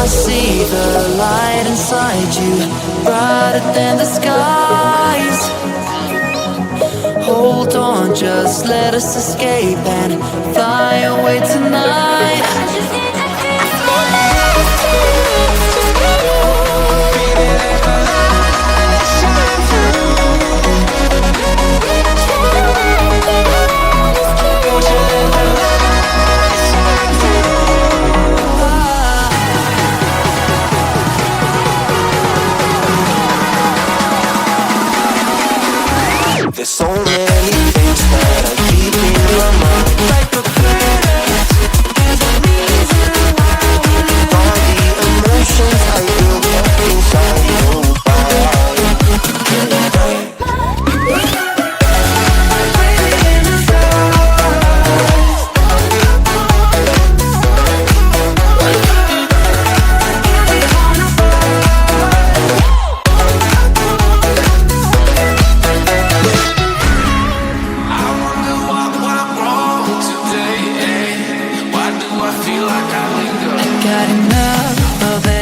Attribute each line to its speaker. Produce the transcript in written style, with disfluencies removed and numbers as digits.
Speaker 1: I see the light inside you, brighter than the skies. Hold on, just let us escape and fly away tonight.
Speaker 2: There's so many things that I keep in my mind, like the credits. There's a reason why we live. All the emotions I built up inside
Speaker 1: Got enough of it.